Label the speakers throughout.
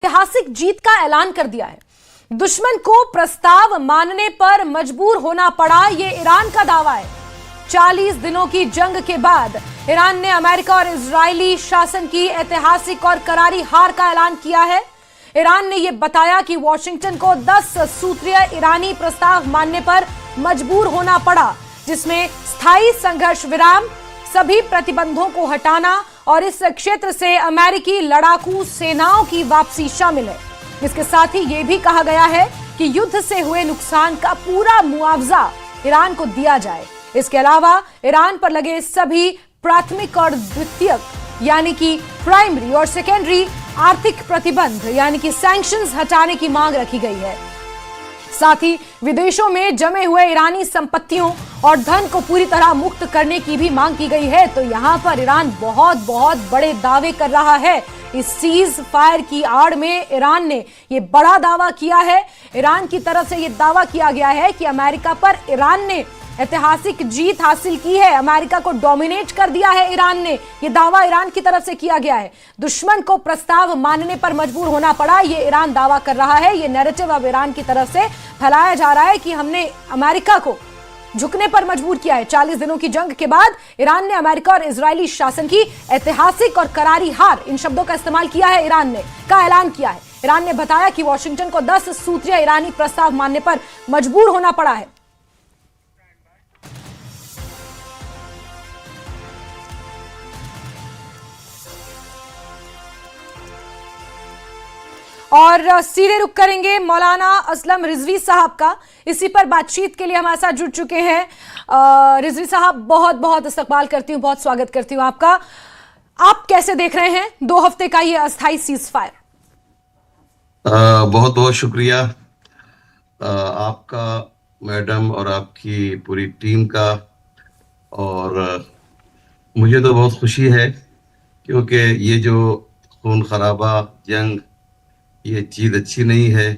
Speaker 1: ऐतिहासिक जीत का ऐलान कर दिया है। दुश्मन को प्रस्ताव मानने पर मजबूर होना पड़ा, यह ईरान का दावा है। 40 दिनों की जंग के बाद ईरान ने अमेरिका और इजरायली शासन की ऐतिहासिक और करारी हार का ऐलान किया है। ईरान ने यह बताया कि वॉशिंगटन को 10 सूत्रीय ईरानी प्रस्ताव मानने पर मजबूर होना पड़ा, जिसमें स्थायी संघर्ष विराम, सभी प्रतिबंधों को हटाना और इस क्षेत्र से अमेरिकी लड़ाकू सेनाओं की वापसी शामिल है। इसके साथ ही यह भी कहा गया है कि युद्ध से हुए नुकसान का पूरा मुआवजा ईरान को दिया जाए। इसके अलावा ईरान पर लगे सभी प्राथमिक और द्वितीयक यानी कि प्राइमरी और सेकेंडरी आर्थिक प्रतिबंध यानी कि सैंक्शंस हटाने की मांग रखी गई है। साथ ही विदेशों में जमे हुए ईरानी संपत्तियों और धन को पूरी तरह मुक्त करने की भी मांग की गई है। तो यहां पर ईरान बहुत बड़े दावे कर रहा है। इस सीज फायर की आड़ में ईरान ने यह बड़ा दावा किया है। ईरान की तरफ से यह दावा किया गया है कि अमेरिका पर ईरान ने ऐतिहासिक जीत हासिल की है, अमेरिका को डोमिनेट कर दिया है ईरान ने। यह दावा ईरान की तरफ से किया गया है। दुश्मन को प्रस्ताव मानने पर मजबूर होना पड़ा, यह ईरान दावा कर रहा है। यह नैरेटिव अब ईरान की तरफ से फैलाया जा रहा है कि हमने अमेरिका को झुकने पर मजबूर किया है। 40 दिनों की जंग के बाद ईरान ने अमेरिका और इजरायली शासन की ऐतिहासिक और करारी हार, इन शब्दों का इस्तेमाल किया है ईरान ने, का ऐलान किया है। ईरान ने बताया कि वॉशिंगटन को 10 सूत्रीय ईरानी प्रस्ताव मानने पर मजबूर होना पड़ा है। और सीधे रुख करेंगे मौलाना असलम रिजवी साहब का। इसी पर बातचीत के लिए हमारे साथ जुड़ चुके हैं। रिजवी साहब, बहुत इस्तकबाल करती हूँ, बहुत स्वागत करती हूँ आपका। आप कैसे देख रहे हैं 2 हफ्ते का ये अस्थायी सीज फायर?
Speaker 2: बहुत शुक्रिया आपका मैडम और आपकी पूरी टीम का। और मुझे तो बहुत खुशी है क्योंकि ये जो खून खराबा जंग, ये चीज अच्छी नहीं है।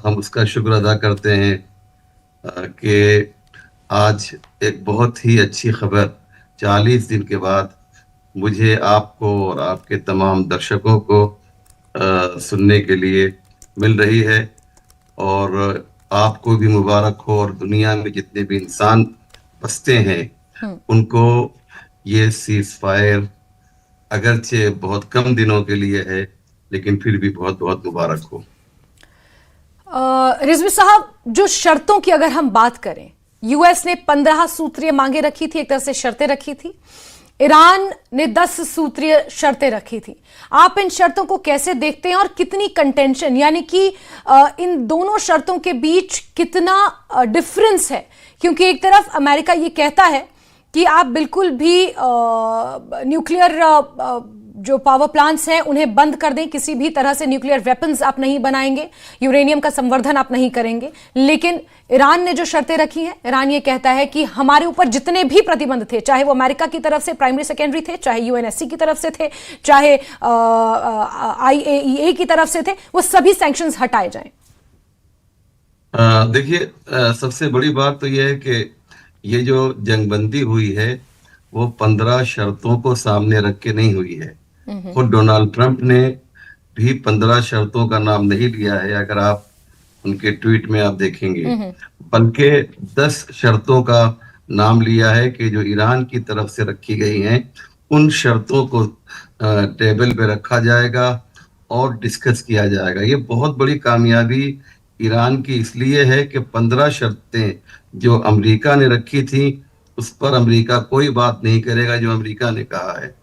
Speaker 2: हम उसका शुक्र अदा करते हैं कि आज एक बहुत ही अच्छी खबर 40 दिन के बाद मुझे, आपको और आपके तमाम दर्शकों को सुनने के लिए मिल रही है। और आपको भी मुबारक हो, और दुनिया में जितने भी इंसान बसते हैं उनको ये सीज फायर अगरचे बहुत कम दिनों के लिए है, लेकिन फिर भी बहुत मुबारक हो।
Speaker 1: रिजवी साहब, जो शर्तों की अगर हम बात करें, यूएस ने 15 सूत्रीय मांगे रखी थी, एक तरह से शर्तें रखी थी। ईरान ने 10 सूत्रीय शर्तें रखी थी। आप इन शर्तों को कैसे देखते हैं और कितनी कंटेंशन, यानी कि इन दोनों शर्तों के बीच कितना डिफरेंस है? क्योंकि एक तरफ अमेरिका ये कहता है कि आप बिल्कुल भी न्यूक्लियर जो पावर प्लांट्स हैं उन्हें बंद कर दें, किसी भी तरह से न्यूक्लियर वेपन्स आप नहीं बनाएंगे, यूरेनियम का संवर्धन आप नहीं करेंगे। लेकिन ईरान ने जो शर्तें रखी हैं, ईरान ये कहता है कि हमारे ऊपर जितने भी प्रतिबंध थे, चाहे वो अमेरिका की तरफ से प्राइमरी सेकेंडरी थे, चाहे यूएनएससी की तरफ से थे, चाहे आईएईए की तरफ से थे, वो सभी सैंक्शंस हटाए जाएं।
Speaker 2: देखिए, सबसे बड़ी बात तो यह है कि ये जो जंगबंदी हुई है वो 15 शर्तों को सामने रख के नहीं हुई है। खुद डोनाल्ड ट्रंप ने भी 15 शर्तों का नाम नहीं लिया है, अगर आप उनके ट्वीट में आप देखेंगे, बल्कि 10 शर्तों का नाम लिया है कि जो ईरान की तरफ से रखी गई हैं, उन शर्तों को टेबल पे रखा जाएगा और डिस्कस किया जाएगा। ये बहुत बड़ी कामयाबी ईरान की इसलिए है कि 15 शर्तें जो अमेरिका ने रखी थी उस पर अमेरिका कोई बात नहीं करेगा जो अमेरिका ने कहा है।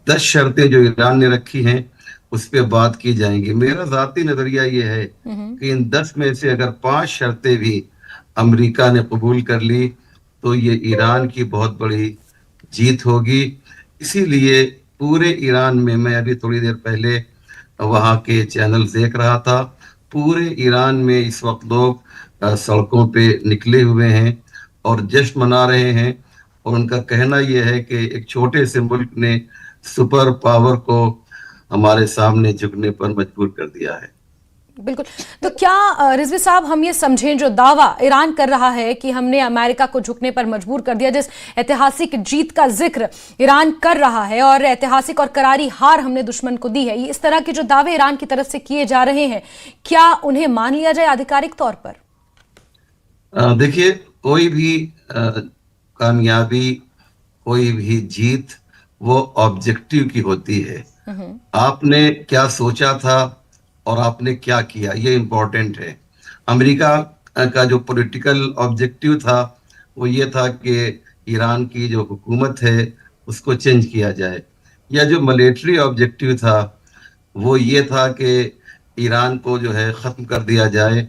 Speaker 2: 10 शर्तें जो ईरान ने रखी हैं उस पर बात की जाएंगी। मेरा जाती नजरिया ये है कि इन 10 में से अगर 5 शर्तें भी अमेरिका ने कबूल कर ली तो ये ईरान की बहुत बड़ी जीत होगी। इसीलिए पूरे ईरान में, मैं अभी थोड़ी देर पहले वहाँ के चैनल देख रहा था, पूरे ईरान में इस वक्त लोग सड़कों पे निकले हुए हैं और जश्न मना रहे हैं। और उनका कहना यह है कि एक छोटे से मुल्क ने सुपर पावर को हमारे सामने झुकने पर मजबूर कर दिया है।
Speaker 1: बिल्कुल। तो क्या रिजवी साहब हम ये समझें जो दावा ईरान कर रहा है कि हमने अमेरिका को झुकने पर मजबूर कर दिया, जिस ऐतिहासिक जीत का जिक्र ईरान कर रहा है और ऐतिहासिक और करारी हार हमने दुश्मन को दी है, ये इस तरह के जो दावे ईरान की तरफ से किए जा रहे हैं, क्या उन्हें मान लिया जाए आधिकारिक तौर पर?
Speaker 2: देखिए, कोई भी कामयाबी, कोई भी जीत वो ऑब्जेक्टिव की होती है। आपने क्या सोचा था और आपने क्या किया, ये इम्पोर्टेंट है। अमेरिका का जो पॉलिटिकल ऑब्जेक्टिव था वो ये था कि ईरान की जो हुकूमत है उसको चेंज किया जाए, या जो मिलिट्री ऑब्जेक्टिव था वो ये था कि ईरान को जो है ख़त्म कर दिया जाए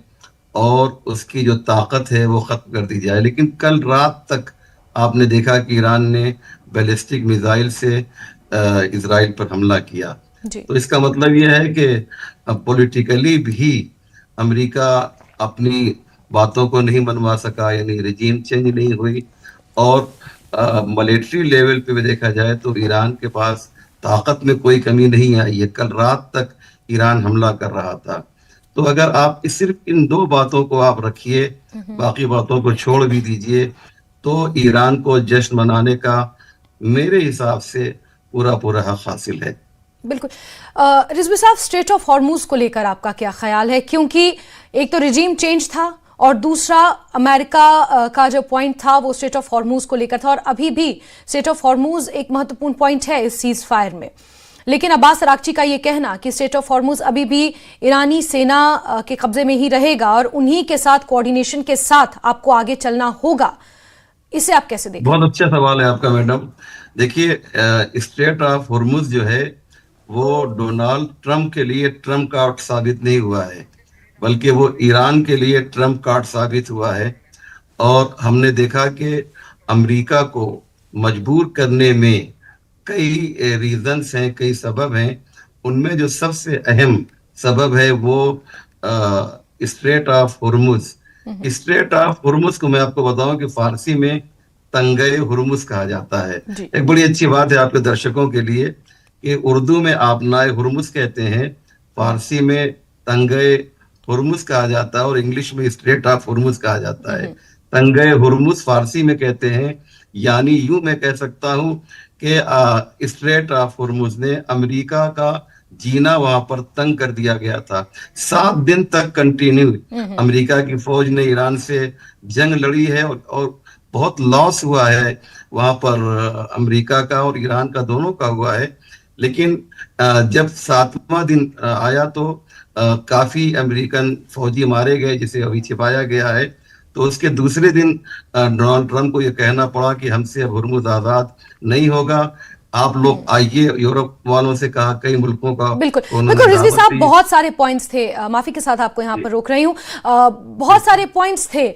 Speaker 2: और उसकी जो ताकत है वो ख़त्म कर दी जाए। लेकिन कल रात तक आपने देखा कि ईरान ने बैलिस्टिक मिसाइल से इजराइल पर हमला किया। तो इसका मतलब यह है कि पॉलिटिकली भी अमेरिका अपनी बातों को नहीं मनवा सका, यानी रिजीम चेंज नहीं हुई। और मिलिट्री लेवल पे भी देखा जाए तो ईरान के पास ताकत में कोई कमी नहीं आई है। कल रात तक ईरान हमला कर रहा था। तो अगर आप सिर्फ इन दो बातों को आप रखिए, बाकी बातों को छोड़ भी दीजिए, तो ईरान को जश्न मनाने का मेरे हिसाब से पूरा पूरा हक हासिल है।
Speaker 1: बिल्कुल। रिजवी साहब, स्ट्रेट ऑफ हॉर्मूज को लेकर आपका क्या ख्याल है? क्योंकि एक तो रिजीम चेंज था और दूसरा अमेरिका का जो पॉइंट था वो स्ट्रेट ऑफ हॉर्मूज को लेकर था, और अभी भी स्ट्रेट ऑफ हॉर्मूज एक महत्वपूर्ण पॉइंट है इस सीज फायर में। लेकिन अब्बास अरागची का ये कहना कि स्ट्रेट ऑफ हॉर्मूज अभी भी ईरानी सेना के कब्जे में ही रहेगा और उन्हीं के साथ कोऑर्डिनेशन के साथ आपको आगे चलना होगा, इसे आप कैसे देखते हैं?
Speaker 2: बहुत अच्छा सवाल है आपका मैडम। देखिए, स्ट्रेट ऑफ हॉर्मूज जो है वो डोनाल्ड ट्रंप के लिए ट्रंप कार्ड साबित नहीं हुआ है, बल्कि वो ईरान के लिए ट्रंप कार्ड साबित हुआ है। और हमने देखा कि अमेरिका को मजबूर करने में कई रीजंस हैं, कई सबब हैं। उनमें जो सबसे अहम सबब है वो स्ट्रेट ऑफ हुर्मुज। स्ट्रेट ऑफ हुर्मुज को मैं आपको बताऊं कि फारसी में तंगे हुर्मुज कहा जाता है। एक बड़ी अच्छी बात है आपके दर्शकों के लिए कि उर्दू में आप नाए हुर्मुज कहते हैं, फारसी में तंगे हुर्मुज कहा जाता है और इंग्लिश में स्ट्रेट ऑफ हुर्मुज कहा जाता है। तंगे हुर्मुज फारसी में कहते हैं, यानी यूं मैं कह सकता हूं कि स्ट्रेट ऑफ हुर्मुज ने अमेरिका का जीना वहां पर तंग कर दिया गया था। 7 दिन तक कंटिन्यू अमेरिका की फौज ने ईरान से जंग लड़ी है और बहुत लॉस हुआ है वहां पर अमेरिका का और ईरान का, दोनों का हुआ है। लेकिन जब 7वां दिन आया तो काफी अमेरिकन फौजी मारे गए, जिसे अभी छिपाया गया है। तो उसके दूसरे दिन डोनाल्ड ट्रंप को यह कहना पड़ा कि हमसे अब हुर्मुज आजाद नहीं होगा, आप लोग आइए। यूरोप वालों से कहा, कई मुल्कों का।
Speaker 1: बिल्कुल बिल्कुल रिजवी साहब, बहुत सारे पॉइंट्स थे, माफी के साथ आपको यहाँ पर रोक रही हूँ। बहुत सारे पॉइंट्स थे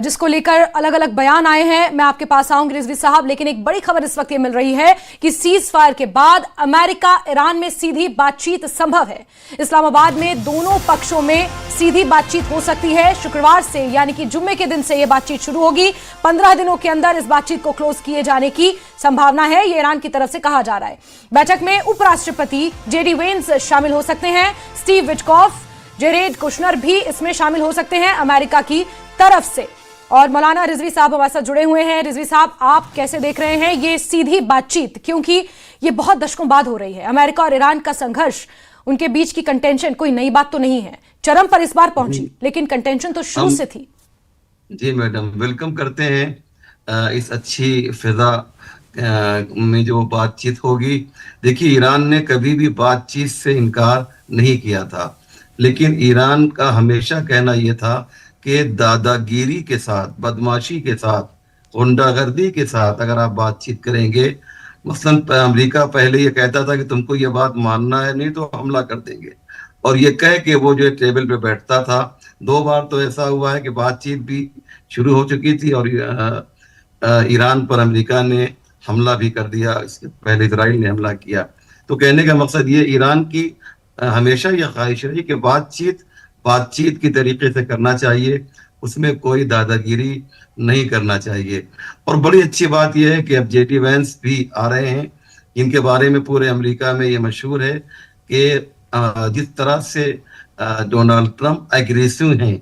Speaker 1: जिसको लेकर अलग अलग बयान आए हैं। मैं आपके पास आऊंगी रिजवी साहब, लेकिन एक बड़ी खबर इस वक्त ये मिल रही है कि सीज फायर के बाद अमेरिका ईरान में सीधी बातचीत संभव है। इस्लामाबाद में दोनों पक्षों में सीधी बातचीत हो सकती है। शुक्रवार से यानी कि जुम्मे के दिन से यह बातचीत शुरू होगी। 15 दिनों के अंदर इस बातचीत को क्लोज किए जाने की संभावना है, ये ईरान की तरफ से कहा जा रहा है। बैठक में उपराष्ट्रपति जेडी वेंस शामिल हो सकते हैं, स्टीव विटकॉफ, जेरेड कुशनर भी इसमें शामिल हो सकते हैं अमेरिका की तरफ से। और मौलाना रिजवी साहब हमारे साथ जुड़े हुए हैं। रिजवी साहब, आप कैसे देख रहे हैं ये सीधी बातचीत, क्योंकि ये बहुत दशकों बाद हो रही है। अमेरिका और ईरान का संघर्ष, उनके बीच की कंटेंशन कोई नई बात तो नहीं है, चरम पर इस बार पहुंची, लेकिन कंटेंशन तो शुरू से थी।
Speaker 2: जी मैडम, वेलकम करते हैं इस अच्छी फिजा में जो बातचीत होगी। देखिए, ईरान ने कभी भी बातचीत से इनकार नहीं किया था, लेकिन ईरान का हमेशा कहना यह था कि दादागिरी के साथ, बदमाशी के साथ, गुंडागर्दी के साथ अगर आप बातचीत करेंगे, मसलन अमेरिका पहले ये कहता था कि तुमको ये बात मानना है, नहीं तो हमला कर देंगे, और ये कह के वो जो टेबल पे बैठता था। 2 बार तो ऐसा हुआ है कि बातचीत भी शुरू हो चुकी थी और ईरान पर अमेरिका ने हमला भी कर दिया, इसके पहले इजराइल ने हमला किया। तो कहने का मकसद ये, ईरान की हमेशा यह ख्वाहिश रही कि बातचीत की तरीके से करना चाहिए, उसमें कोई दादागिरी नहीं करना चाहिए। और बड़ी अच्छी बात यह है कि अब जेडी वेंस भी आ रहे हैं, इनके बारे में पूरे अमेरिका में ये मशहूर है कि जिस तरह से डोनाल्ड ट्रंप एग्रेसिव हैं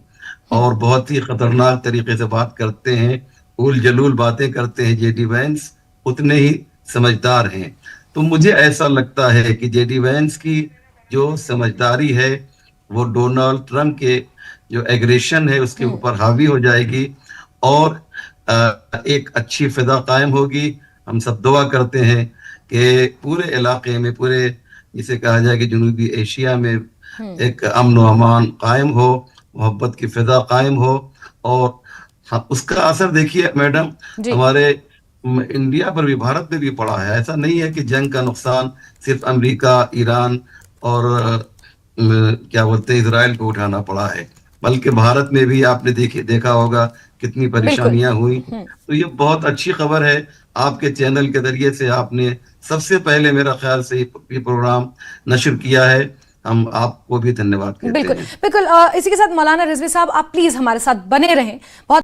Speaker 2: और बहुत ही खतरनाक तरीके से बात करते हैं, उल जलूल बातें करते हैं जेडी वैंस, उतने ही समझदार हैं। तो मुझे ऐसा लगता है कि जेडी वैंस की जो समझदारी है वो डोनाल्ड ट्रंप के जो एग्रेशन है उसके ऊपर हावी हो जाएगी और एक अच्छी फिजा कायम होगी। हम सब दुआ करते हैं कि पूरे इलाके में, पूरे जिसे कहा जाए कि जनूबी एशिया में एक अमन व अमान कायम हो, मोहब्बत की फिजा कायम हो। और हाँ, उसका असर देखिए मैडम, हमारे इंडिया पर भी, भारत में भी पड़ा है। ऐसा नहीं है कि जंग का नुकसान सिर्फ अमेरिका, ईरान और क्या बोलते हैं इजराइल को उठाना पड़ा है, बल्कि भारत में भी आपने देखा होगा कितनी परेशानियां हुई। तो ये बहुत अच्छी खबर है, आपके चैनल के जरिए से आपने सबसे पहले मेरा ख्याल से ये प्रोग्राम नशर किया है। हम आपको भी धन्यवाद कहते हैं।
Speaker 1: बिल्कुल बिल्कुल। इसी के साथ मौलाना रिजवी साहब, आप प्लीज हमारे साथ बने रहें। बहुत